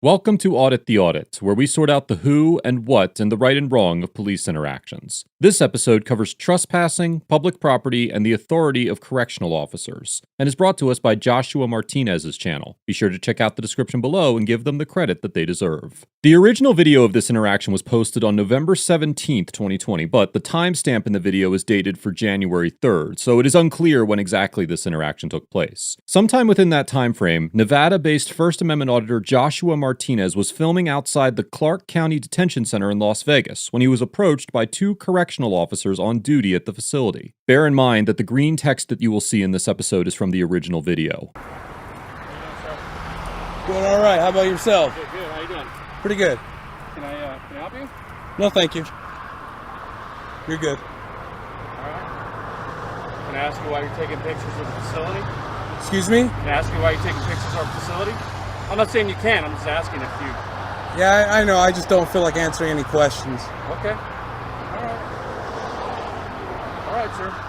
Welcome to Audit the Audit, where we sort out the who and what and the right and wrong of police interactions. This episode covers trespassing, public property, and the authority of correctional officers, and is brought to us by Joshua Martinez's channel. Be sure to check out the description below and give them the credit that they deserve. The original video of this interaction was posted on November 17th, 2020, but the timestamp in the video is dated for January 3rd, so it is unclear when exactly this interaction took place. Sometime within that time frame, Nevada-based First Amendment auditor Joshua Martinez was filming outside the Clark County Detention Center in Las Vegas when he was approached by two correctional officers on duty at the facility. Bear in mind that the green text that you will see in this episode is from the original video. Doing all right. How about yourself? Good, good. How you doing? Pretty good. Can I help you? No, thank you. You're good. All right. Can I ask you why you're taking pictures of the facility? Excuse me? Can I ask you why you're taking pictures of our facility? I'm not saying you can. I'm just asking if you... Yeah, I know. I just don't feel like answering any questions. Okay. All right. All right, sir.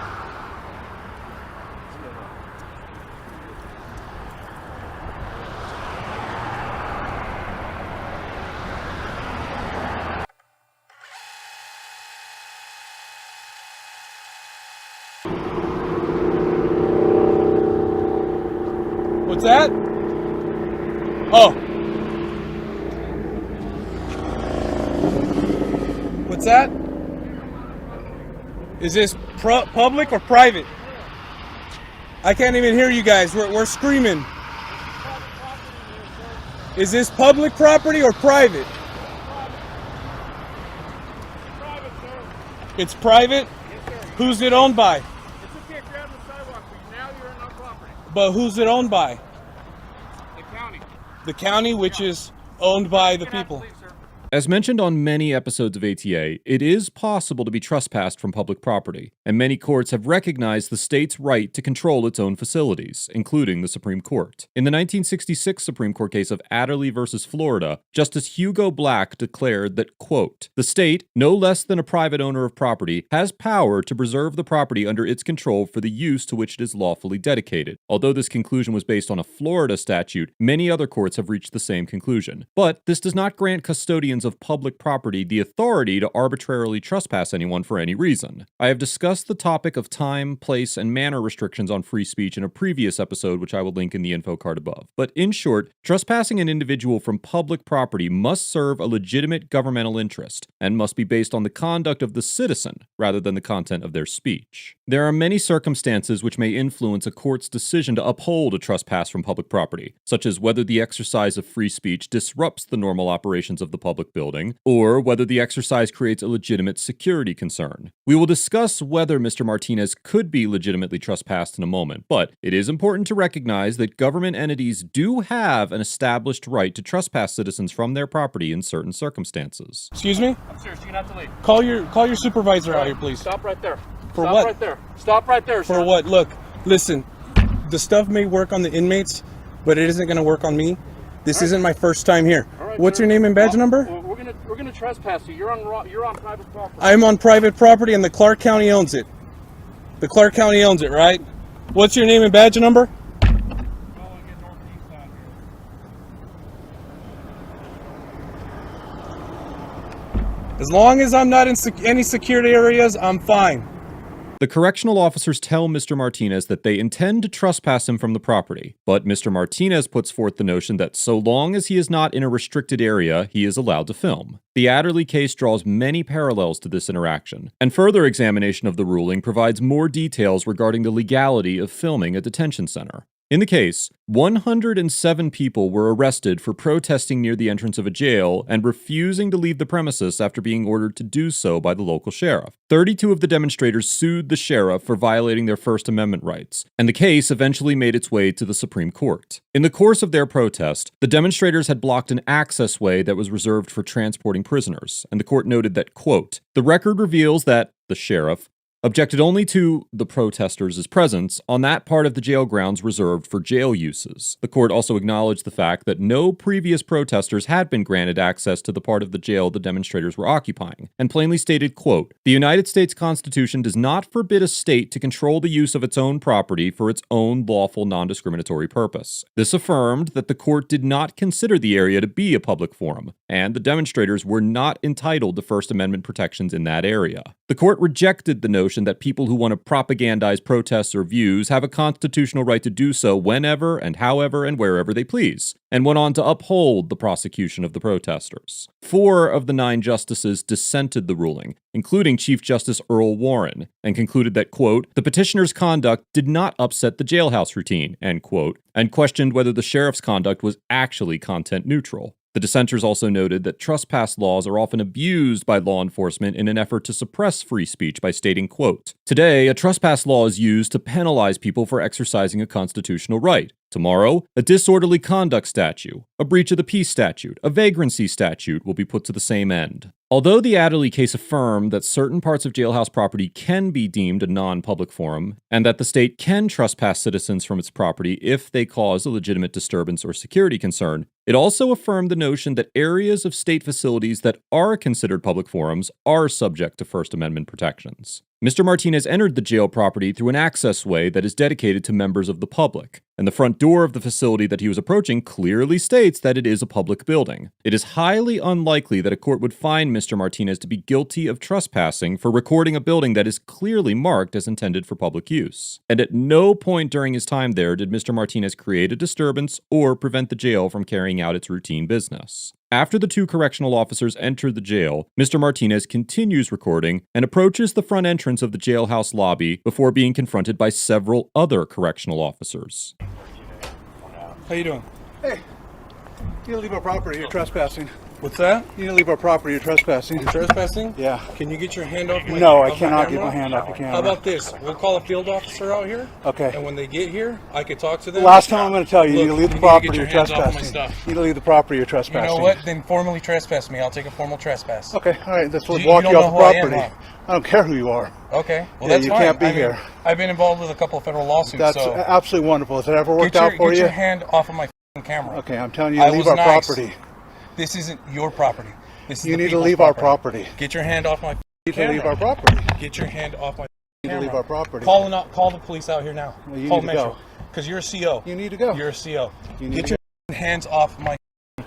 What's that? Oh. What's that? Is this public or private? I can't even hear you guys. We're screaming. Is this public property or private? Private, sir. It's private? Yes, sir. Who's it owned by? It's okay if you're out on the sidewalk, but now you're in our property. But who's it owned by? The county. The county, which is owned by the You're gonna have to people. leave, sir. As mentioned on many episodes of ATA, it is possible to be trespassed from public property, and many courts have recognized the state's right to control its own facilities, including the Supreme Court. In the 1966 Supreme Court case of Adderley versus Florida, Justice Hugo Black declared that, quote, "The state, no less than a private owner of property, has power to preserve the property under its control for the use to which it is lawfully dedicated." Although this conclusion was based on a Florida statute, many other courts have reached the same conclusion. But this does not grant custodians of public property the authority to arbitrarily trespass anyone for any reason. I have discussed the topic of time, place, and manner restrictions on free speech in a previous episode, which I will link in the info card above. But in short, trespassing an individual from public property must serve a legitimate governmental interest and must be based on the conduct of the citizen rather than the content of their speech. There are many circumstances which may influence a court's decision to uphold a trespass from public property, such as whether the exercise of free speech disrupts the normal operations of the public building, or whether the exercise creates a legitimate security concern. We will discuss whether Mr. Martinez could be legitimately trespassed in a moment, but it is important to recognize that government entities do have an established right to trespass citizens from their property in certain circumstances. Excuse me? I'm serious. You're going to have to leave. Call your supervisor out here, please. Stop right there. For Stop what? right there. Stop right there, sir. For what? Look, listen. The stuff may work on the inmates, but it isn't going to work on me. This isn't my first time here. All right, What's sir. your name and badge Well, number? well, We're gonna trespass you. You're on private property. I'm on private property and the Clark County owns it. The Clark County owns it, right? What's your name and badge number? As long as I'm not in any security areas, I'm fine. The correctional officers tell Mr. Martinez that they intend to trespass him from the property, but Mr. Martinez puts forth the notion that so long as he is not in a restricted area, he is allowed to film. The Adderley case draws many parallels to this interaction, and further examination of the ruling provides more details regarding the legality of filming a detention center. In the case, 107 people were arrested for protesting near the entrance of a jail and refusing to leave the premises after being ordered to do so by the local sheriff. 32 of the demonstrators sued the sheriff for violating their First Amendment rights, and the case eventually made its way to the Supreme Court. In the course of their protest, the demonstrators had blocked an access way that was reserved for transporting prisoners, and the court noted that, quote, "The record reveals that the sheriff objected only to the protesters' presence on that part of the jail grounds reserved for jail uses. The court also acknowledged the fact that no previous protesters had been granted access to the part of the jail the demonstrators were occupying, and plainly stated, quote, "The United States Constitution does not forbid a state to control the use of its own property for its own lawful non-discriminatory purpose." This affirmed that the court did not consider the area to be a public forum, and the demonstrators were not entitled to First Amendment protections in that area. The court rejected the notion that people who want to propagandize protests or views have a constitutional right to do so whenever and however and wherever they please, and went on to uphold the prosecution of the protesters. 4 of the 9 justices dissented the ruling, including Chief Justice Earl Warren, and concluded that, quote, "The petitioner's conduct did not upset the jailhouse routine," end quote, and questioned whether the sheriff's conduct was actually content neutral. The dissenters also noted that trespass laws are often abused by law enforcement in an effort to suppress free speech by stating, quote, "Today, a trespass law is used to penalize people for exercising a constitutional right. Tomorrow, a disorderly conduct statute, a breach of the peace statute, a vagrancy statute will be put to the same end." Although the Adderley case affirmed that certain parts of jailhouse property can be deemed a non-public forum, and that the state can trespass citizens from its property if they cause a legitimate disturbance or security concern, it also affirmed the notion that areas of state facilities that are considered public forums are subject to First Amendment protections. Mr. Martinez entered the jail property through an access way that is dedicated to members of the public, and the front door of the facility that he was approaching clearly states that it is a public building. It is highly unlikely that a court would find Mr. Martinez to be guilty of trespassing for recording a building that is clearly marked as intended for public use. And at no point during his time there did Mr. Martinez create a disturbance or prevent the jail from carrying out its routine business. After the 2 correctional officers enter the jail, Mr. Martinez continues recording and approaches the front entrance of the jailhouse lobby before being confronted by several other correctional officers. How you doing? Hey, you need to leave our property. You're trespassing. What's that? You need to leave our property. You're trespassing. You're trespassing? Yeah. Can you get your hand off my No, I off cannot get camera? my hand off the camera. How about this? We'll call a field officer out here. Okay. And when they get here, I could talk to them. Last time I'm going to tell you, you need to leave the property. Get You're your hands off my trespassing. stuff. You need to leave the property. You're You trespassing. know what? Then formally trespass me. I'll take a formal trespass. Okay. All right. Let's You walk don't you off know the who I am, property. huh? I don't care who you are. Okay. Well, Yeah, that's you fine. can't be I mean, here. I've been involved with a couple of federal lawsuits. That's so absolutely wonderful. Has it ever worked get out for get you? your hand off of my camera. Okay. I'm telling you, I leave was our nice. property. This isn't your property. This is You the need to people's leave our property. Get your hand off my You need to camera. leave our property. Get your hand off my You need to camera. leave our property. Call the police out here now. Well, you Call need to Metro. go. Because you're a CO. You need to go. You're a CO. You need Get to your hands off my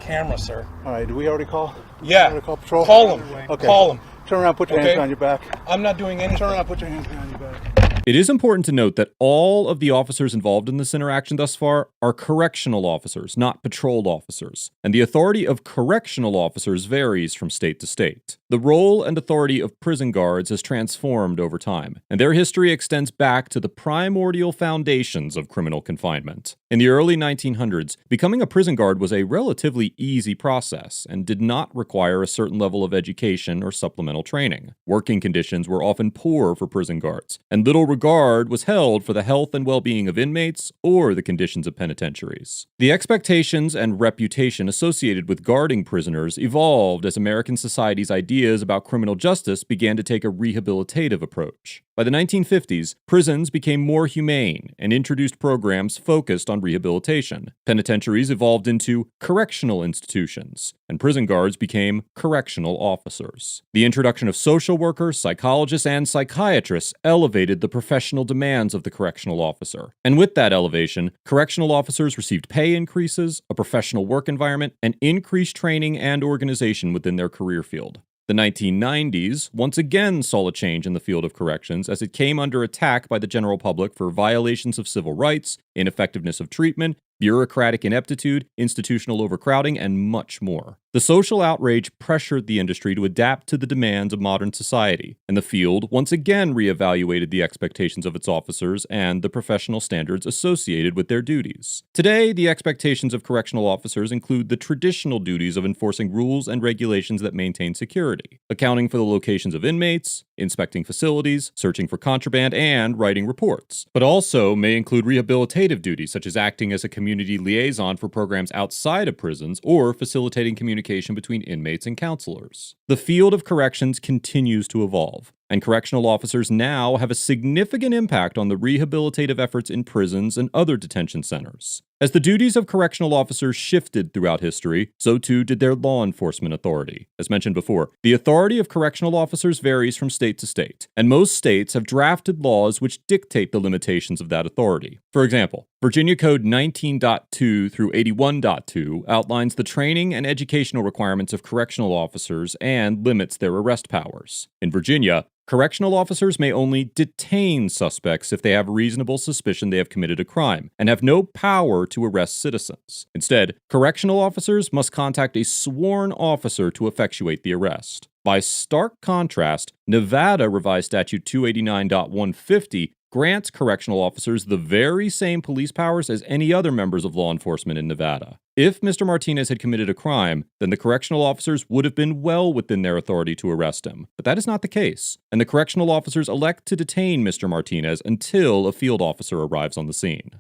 camera, sir. All right. Did we already call? Yeah. Already call patrol? Call him. Okay. Call him. Turn around. Put your Okay. hands behind your back. I'm not doing anything. Turn around. Put your hands behind your back. It is important to note that all of the officers involved in this interaction thus far are correctional officers, not patrol officers, and the authority of correctional officers varies from state to state. The role and authority of prison guards has transformed over time, and their history extends back to the primordial foundations of criminal confinement. In the early 1900s, becoming a prison guard was a relatively easy process and did not require a certain level of education or supplemental training. Working conditions were often poor for prison guards, and little regard was held for the health and well-being of inmates or the conditions of penitentiaries. The expectations and reputation associated with guarding prisoners evolved as American society's ideas about criminal justice began to take a rehabilitative approach. By the 1950s, prisons became more humane and introduced programs focused on rehabilitation. Penitentiaries evolved into correctional institutions, and prison guards became correctional officers. The introduction of social workers, psychologists, and psychiatrists elevated the professional demands of the correctional officer. And with that elevation, correctional officers received pay increases, a professional work environment, and increased training and organization within their career field. The 1990s once again saw a change in the field of corrections as it came under attack by the general public for violations of civil rights, ineffectiveness of treatment, bureaucratic ineptitude, institutional overcrowding, and much more. The social outrage pressured the industry to adapt to the demands of modern society, and the field once again reevaluated the expectations of its officers and the professional standards associated with their duties. Today, the expectations of correctional officers include the traditional duties of enforcing rules and regulations that maintain security, accounting for the locations of inmates, inspecting facilities, searching for contraband, and writing reports, but also may include rehabilitative duties such as acting as a community liaison for programs outside of prisons or facilitating communication between inmates and counselors. The field of corrections continues to evolve, and correctional officers now have a significant impact on the rehabilitative efforts in prisons and other detention centers. As the duties of correctional officers shifted throughout history, so too did their law enforcement authority. As mentioned before, the authority of correctional officers varies from state to state, and most states have drafted laws which dictate the limitations of that authority. For example, Virginia Code 19.2 through 81.2 outlines the training and educational requirements of correctional officers and limits their arrest powers. In Virginia, correctional officers may only detain suspects if they have reasonable suspicion they have committed a crime and have no power to arrest citizens. Instead, correctional officers must contact a sworn officer to effectuate the arrest. By stark contrast, Nevada Revised Statute 289.150 grants correctional officers the very same police powers as any other members of law enforcement in Nevada. If Mr. Martinez had committed a crime, then the correctional officers would have been well within their authority to arrest him. But that is not the case, and the correctional officers elect to detain Mr. Martinez until a field officer arrives on the scene.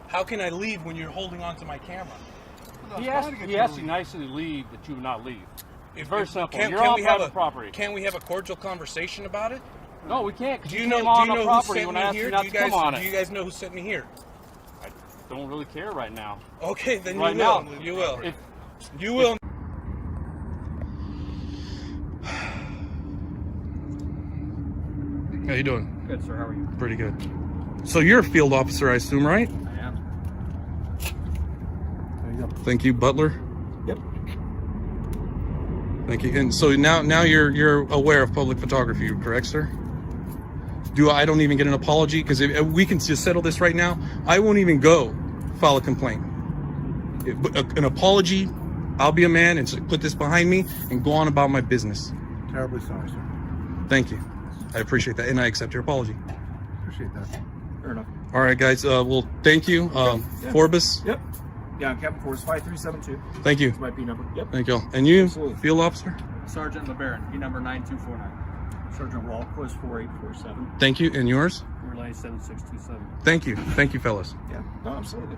How can I leave when you're holding onto my camera? He asked you nicely to leave, that you would not leave. It's very simple. You're Can on we have private property. Can we have a cordial conversation about it? No, we can't. Because Do you you know? came Do on you the know who property sent when me I asked here? you not Do you to come on guys? Do it. you guys know who sent me here? I don't really care right now. Okay, then Right you will. now, You will. If, You will. How you doing? good, sir. How are you? Pretty good. So you're a field officer, I assume, right? I am. There you go. Thank you, Butler. Yep. Thank you. And so now you're aware of public photography, correct, sir? I don't even get an apology? Because if we can just settle this right now, I won't even go file a complaint. An apology, I'll be a man and put this behind me and go on about my business. Terribly sorry, sir. Thank you. I appreciate that, and I accept your apology. Appreciate that. Fair enough. All right, guys. Well, thank you, Forbes. Yep. Yeah, Captain Force 5372. Thank you. This might be number. Yep. Thank you all. And you, Absolutely. field officer. Sergeant LeBaron, B number 9249. Sergeant Walquist 4847. Thank you, and yours. Relay 7627. Thank you, fellas. Yeah. No, absolutely.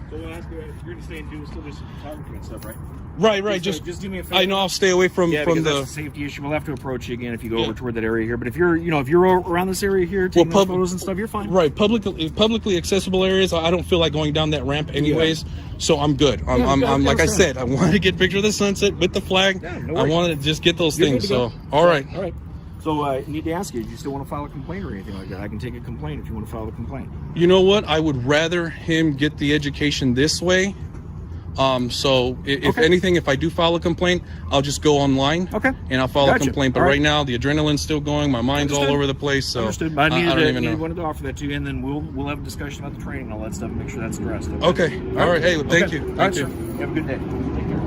So you're going to stay and still do some photography and stuff, right? Right. Just do me a favor. I know I'll stay away from because the. that's a safety issue. We'll have to approach you again if you go over toward that area here. But if you're around this area here taking those photos and stuff, you're fine. Right, publicly accessible areas. I don't feel like going down that ramp anyways, so I'm good. I'm like I said, I wanted to get a picture of the sunset with the flag. Yeah, no I worries. wanted to just get those You're things. good to So, go. all right. All right. So I need to ask you, do you still want to file a complaint or anything like that? I can take a complaint if you want to file a complaint. You know what? I would rather him get the education this way. So if anything, if I do file a complaint, I'll just go online. Okay. And I'll file a Gotcha. complaint. But All right. right now, the adrenaline's still going. My mind's all Understood. over the place. So Understood. But I don't even know. wanted to offer that to you, and then we'll have a discussion about the training and all that stuff and make sure that's addressed. Okay. All right. Hey, thank you. All right, Thank you. sir. Have a good day. Take care.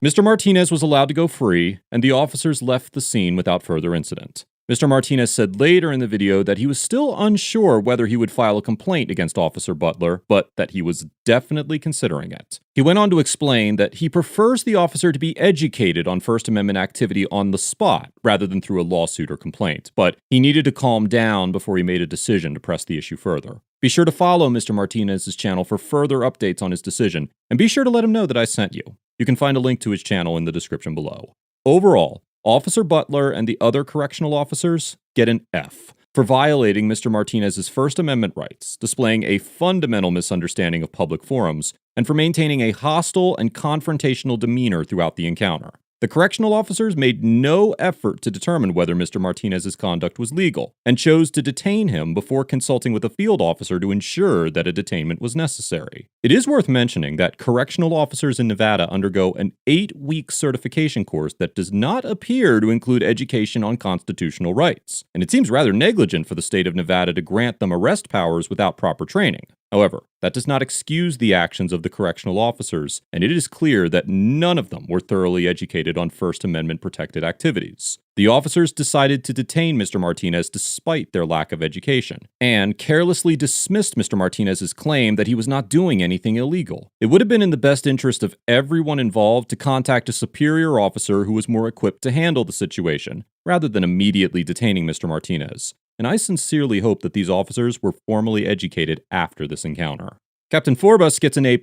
Mr. Martinez was allowed to go free, and the officers left the scene without further incident. Mr. Martinez said later in the video that he was still unsure whether he would file a complaint against Officer Butler, but that he was definitely considering it. He went on to explain that he prefers the officer to be educated on First Amendment activity on the spot rather than through a lawsuit or complaint, but he needed to calm down before he made a decision to press the issue further. Be sure to follow Mr. Martinez's channel for further updates on his decision, and be sure to let him know that I sent you. You can find a link to his channel in the description below. Overall, Officer Butler and the other correctional officers get an F for violating Mr. Martinez's First Amendment rights, displaying a fundamental misunderstanding of public forums, and for maintaining a hostile and confrontational demeanor throughout the encounter. The correctional officers made no effort to determine whether Mr. Martinez's conduct was legal, and chose to detain him before consulting with a field officer to ensure that a detainment was necessary. It is worth mentioning that correctional officers in Nevada undergo an 8-week certification course that does not appear to include education on constitutional rights, and it seems rather negligent for the state of Nevada to grant them arrest powers without proper training. However, that does not excuse the actions of the correctional officers, and it is clear that none of them were thoroughly educated on First Amendment protected activities. The officers decided to detain Mr. Martinez despite their lack of education, and carelessly dismissed Mr. Martinez's claim that he was not doing anything illegal. It would have been in the best interest of everyone involved to contact a superior officer who was more equipped to handle the situation, rather than immediately detaining Mr. Martinez. And I sincerely hope that these officers were formally educated after this encounter. Captain Forbus gets an A+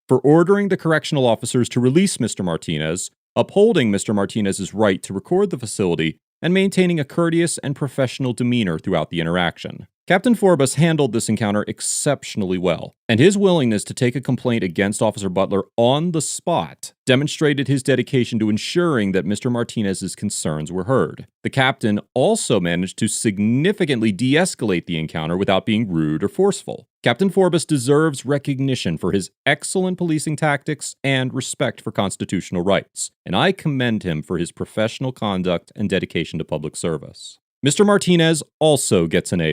for ordering the correctional officers to release Mr. Martinez, upholding Mr. Martinez's right to record the facility, and maintaining a courteous and professional demeanor throughout the interaction. Captain Forbus handled this encounter exceptionally well, and his willingness to take a complaint against Officer Butler on the spot demonstrated his dedication to ensuring that Mr. Martinez's concerns were heard. The captain also managed to significantly de-escalate the encounter without being rude or forceful. Captain Forbus deserves recognition for his excellent policing tactics and respect for constitutional rights, and I commend him for his professional conduct and dedication to public service. Mr. Martinez also gets an A+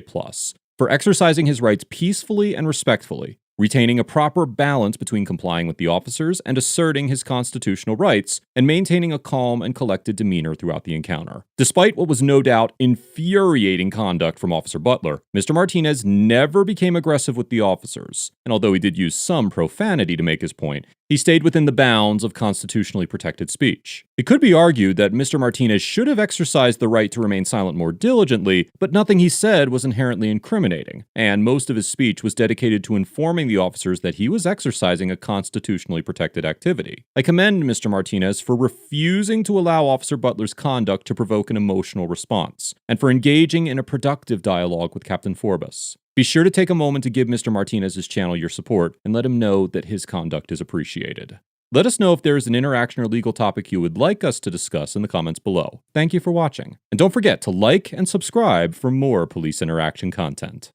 for exercising his rights peacefully and respectfully, retaining a proper balance between complying with the officers and asserting his constitutional rights, and maintaining a calm and collected demeanor throughout the encounter. Despite what was no doubt infuriating conduct from Officer Butler, Mr. Martinez never became aggressive with the officers, and although he did use some profanity to make his point, he stayed within the bounds of constitutionally protected speech. It could be argued that Mr. Martinez should have exercised the right to remain silent more diligently, but nothing he said was inherently incriminating, and most of his speech was dedicated to informing the officers that he was exercising a constitutionally protected activity. I commend Mr. Martinez for refusing to allow Officer Butler's conduct to provoke an emotional response, and for engaging in a productive dialogue with Captain Forbus. Be sure to take a moment to give Mr. Martinez's channel your support and let him know that his conduct is appreciated. Let us know if there is an interaction or legal topic you would like us to discuss in the comments below. Thank you for watching, and don't forget to like and subscribe for more police interaction content.